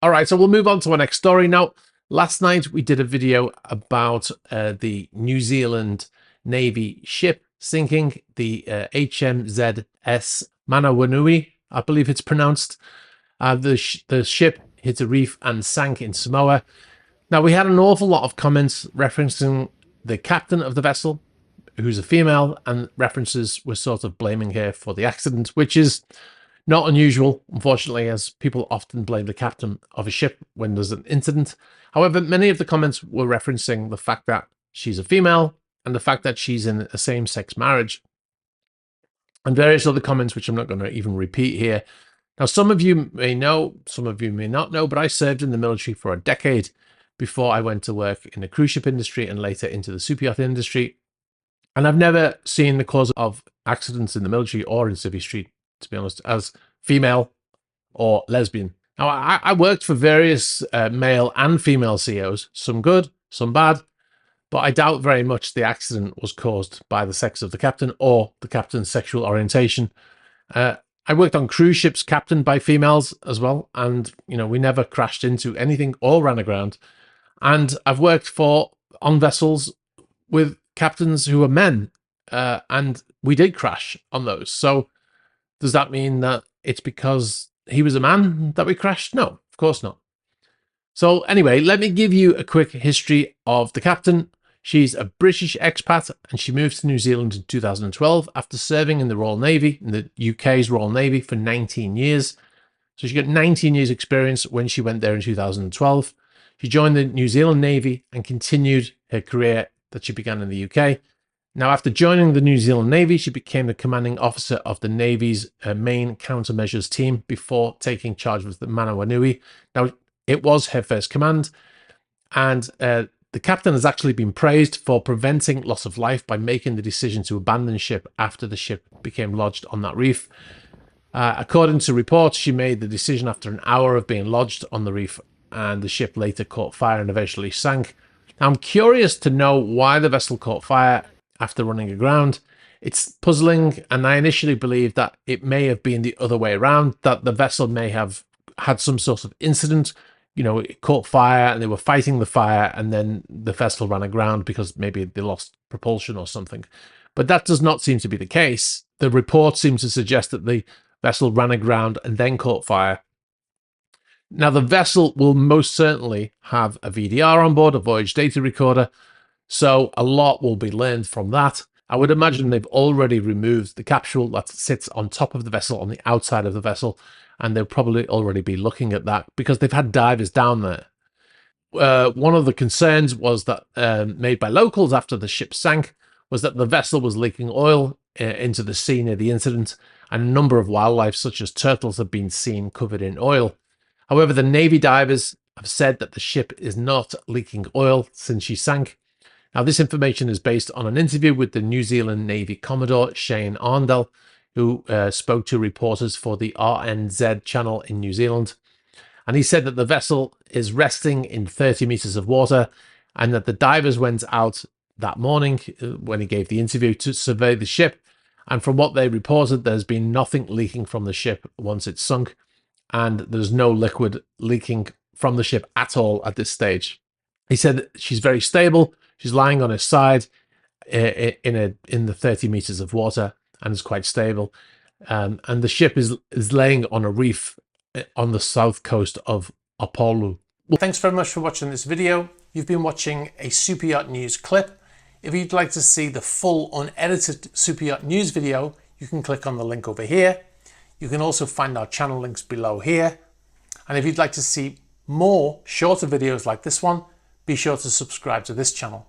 All right, so we'll move on to our next story. Now, last night we did a video about the New Zealand Navy ship sinking, the HMZS Manawanui, I believe it's pronounced. The ship hit a reef and sank in Samoa. Now, we had an awful lot of comments referencing the captain of the vessel, who's a female, and references were sort of blaming her for the accident, which is not unusual, unfortunately, as people often blame the captain of a ship when there's an incident. However, many of the comments were referencing the fact that she's a female and the fact that she's in a same-sex marriage, and various other comments, which I'm not going to even repeat here. Now, some of you may know, some of you may not know, but I served in the military for a decade before I went to work in the cruise ship industry and later into the superyacht industry. And I've never seen the cause of accidents in the military or in civvy street, to be honest, as female or lesbian. Now, I worked for various male and female CEOs, some good, some bad, but I doubt very much the accident was caused by the sex of the captain or the captain's sexual orientation. I worked on cruise ships captained by females as well, and we never crashed into anything or ran aground. And I've worked on vessels with captains who are men, and we did crash on those. So does that mean that it's because he was a man that we crashed? No, of course not. So anyway, let me give you a quick history of the captain. She's a British expat, and she moved to New Zealand in 2012 after serving in the Royal Navy, in the UK's Royal Navy, for 19 years. So she got 19 years experience when she went there in 2012. She joined the New Zealand Navy and continued her career that she began in the UK. Now, after joining the New Zealand Navy, she became the commanding officer of the Navy's main countermeasures team before taking charge of the Manawanui. Now, it was her first command, and the captain has actually been praised for preventing loss of life by making the decision to abandon ship after the ship became lodged on that reef. According to reports, she made the decision after an hour of being lodged on the reef, and the ship later caught fire and eventually sank. Now, I'm curious to know why the vessel caught fire after running aground. It's puzzling, and I initially believed that it may have been the other way around, that the vessel may have had some sort of incident. It caught fire and they were fighting the fire, and then the vessel ran aground because maybe they lost propulsion or something. But that does not seem to be the case. The report seems to suggest that the vessel ran aground and then caught fire. Now, the vessel will most certainly have a VDR on board, a voyage data recorder, so a lot will be learned from that. I would imagine they've already removed the capsule that sits on top of the vessel, on the outside of the vessel, and they'll probably already be looking at that because they've had divers down there. One of the concerns was that made by locals after the ship sank was that the vessel was leaking oil into the sea near the incident, and a number of wildlife such as turtles have been seen covered in oil. However, the Navy divers have said that the ship is not leaking oil since she sank. Now, this information is based on an interview with the New Zealand Navy Commodore Shane Arndell, who spoke to reporters for the RNZ channel in New Zealand. And he said that the vessel is resting in 30 meters of water, and that the divers went out that morning when he gave the interview to survey the ship. And from what they reported, there's been nothing leaking from the ship once it's sunk, and there's no liquid leaking from the ship at all at this stage. He said she's very stable. She's lying on her side in the 30 meters of water and is quite stable. And the ship is laying on a reef on the south coast of Apolu. Well, thanks very much for watching this video. You've been watching a SuperYacht News clip. If you'd like to see the full unedited SuperYacht News video, you can click on the link over here. You can also find our channel links below here. And if you'd like to see more shorter videos like this one, be sure to subscribe to this channel.